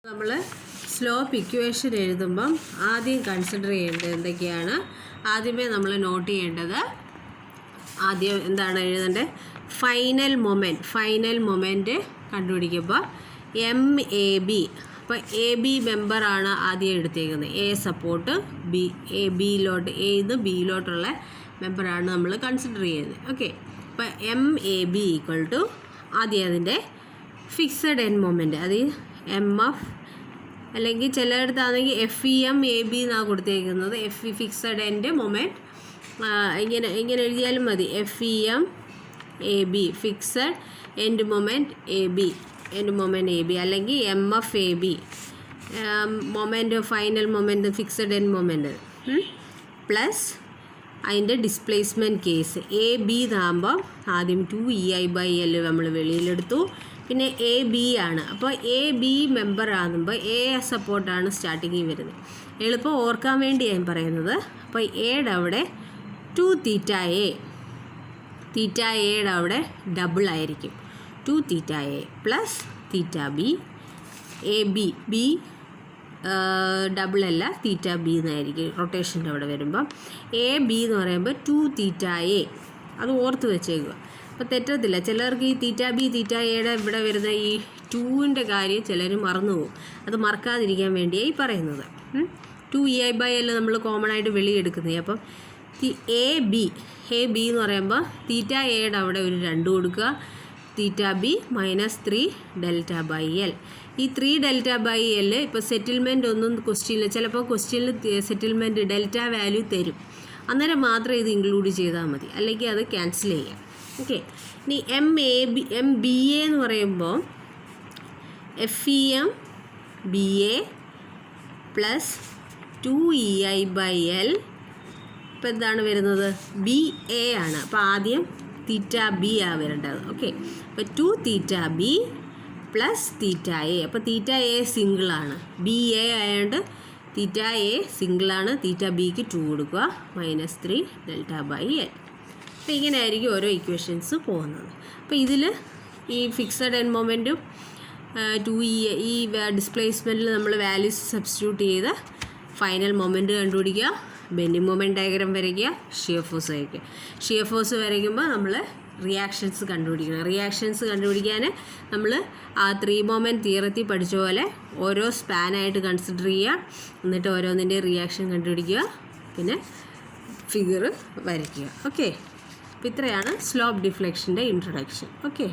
നമ്മൾ slope equation എഴുതുമ്പം ആദ്യം consider ചെയ്യേണ്ടത് എന്തൊക്കെയാണ്? ആദ്യമേ നമ്മൾ നോട്ട് ചെയ്യേണ്ടത് ആദ്യം എന്താണ് എഴുതേണ്ടത്? ഫൈനൽ മൊമെൻറ്റ് കണ്ടുപിടിക്കുമ്പോൾ MAB. അപ്പോൾ AB മെമ്പറാണ് ആദ്യം എടുത്തേക്കുന്നത്. A സപ്പോർട്ട് B, ബിയിലോട്ട് എന്ന് ബിയിലോട്ടുള്ള മെമ്പറാണ് നമ്മൾ കൺസിഡർ ചെയ്യുന്നത്. ഓക്കെ, അപ്പോൾ MAB ഈക്വൽ ടു ആദ്യം അതിൻ്റെ ഫിക്സഡ് എൻഡ് മൊമെൻറ്റ്, അത് MF അല്ലെങ്കിൽ ചിലയിടത്താണെങ്കിൽ FEM AB എന്നാണ് കൊടുത്തേക്കുന്നത്. ഫിക്സഡ് എൻഡ് മൊമെൻറ്റ് ഇങ്ങനെ എഴുതിയാലും മതി. FEM AB fixed end moment AB അല്ലെങ്കിൽ MFAB final moment fixed end moment plus അതിൻ്റെ ഡിസ്പ്ലേസ്മെൻറ്റ് കേസ് AB എന്നാകുമ്പോൾ ആദ്യം 2EI/L നമ്മൾ വെളിയിലെടുത്തു. പിന്നെ AB ആണ്. അപ്പോൾ AB മെമ്പർ ആകുമ്പോൾ A സപ്പോർട്ടാണ് സ്റ്റാർട്ടിങ്ങിൽ വരുന്നത്. എളുപ്പം ഓർക്കാൻ വേണ്ടി ഞാൻ പറയുന്നത്. അപ്പോൾ Aയുടെ അവിടെ 2θA, θAയുടെ അവിടെ ഡബിൾ ആയിരിക്കും. 2θA plus θB. B double അല്ല, θB എന്നായിരിക്കും റൊട്ടേഷൻ്റെ അവിടെ വരുമ്പം. AB എന്ന് പറയുമ്പോൾ 2θA, അത് ഓർത്ത് വെച്ചേക്കുക. അപ്പോൾ തെറ്റത്തില്ല. ചിലർക്ക് ഈ θB θAയുടെ ഇവിടെ വരുന്ന ഈ 2ൻ്റെ കാര്യം ചിലർ മറന്നു പോകും. അത് മറക്കാതിരിക്കാൻ വേണ്ടിയാണ് ഈ പറയുന്നത്. 2EI/L നമ്മൾ കോമൺ ആയിട്ട് വെളിയെടുക്കുന്നത്. അപ്പം AB എന്ന് പറയുമ്പോൾ θAയുടെ അവിടെ ഒരു 2 കൊടുക്കുക. θB -3δ/L. ഈ 3δ/L ഇപ്പോൾ സെറ്റിൽമെൻറ്റ് ഒന്നും ക്വസ്റ്റ്യനിൽ, ചിലപ്പോൾ ക്വസ്റ്റ്യനിൽ സെറ്റിൽമെൻറ്റ് ഡെൽറ്റ വാല്യൂ തരും. അന്നേരം മാത്രം ഇത് ഇൻക്ലൂഡ് ചെയ്താൽ മതി, അല്ലെങ്കിൽ അത് ക്യാൻസൽ ചെയ്യാം. ഓക്കെ, ഇനി MBA എന്ന് പറയുമ്പോൾ FEM/BA പ്ലസ് 2EI/L. ഇപ്പോൾ എന്താണ് വരുന്നത്? BA ആണ്. അപ്പോൾ ആദ്യം θB ആണ് വരേണ്ടത്. ഓക്കെ, അപ്പോൾ 2θB പ്ലസ് θA. അപ്പോൾ θA സിംഗിളാണ്, BA ആയതുകൊണ്ട് θA സിംഗിളാണ്. θBക്ക് 2 കൊടുക്കുക, -3δ/L. അപ്പോൾ ഇങ്ങനെ ആയിരിക്കും ഓരോ ഇക്വേഷൻസ് പോകുന്നത്. അപ്പോൾ ഇതിൽ ഈ ഫിക്സഡ് എൻഡ് മൊമെൻറ്റും 2EA ഈ ഡിസ്പ്ലേസ്മെൻറ്റിൽ നമ്മൾ വാല്യൂസ് സബ്സ്റ്റിറ്റ്യൂട്ട് ചെയ്ത് ഫൈനൽ മൊമെൻറ്റ് കണ്ടുപിടിക്കുക, ബെൻഡിങ് മൊമെൻറ്റ് ഡയഗ്രാം വരയ്ക്കുക, ഷിയർ ഫോഴ്സ് വരയ്ക്കുക. ഷിയർ ഫോഴ്സ് വരയ്ക്കുമ്പോൾ നമ്മൾ റിയാക്ഷൻസ് കണ്ടുപിടിക്കണം. റിയാക്ഷൻസ് കണ്ടുപിടിക്കാൻ നമ്മൾ ആ 3 മൊമെൻറ്റ് തിയറത്തിൽ പഠിച്ച പോലെ ഓരോ സ്പാനായിട്ട് കൺസിഡർ ചെയ്യുക, എന്നിട്ട് ഓരോന്നിൻ്റെ റിയാക്ഷൻ കണ്ടുപിടിക്കുക, പിന്നെ ഫിഗർ വരയ്ക്കുക. ഓക്കെ, അപ്പോൾ ഇത്രയാണ് സ്ലോപ്പ് ഡിഫ്ലക്ഷൻ്റെ ഇൻട്രൊഡക്ഷൻ. ഓക്കെ.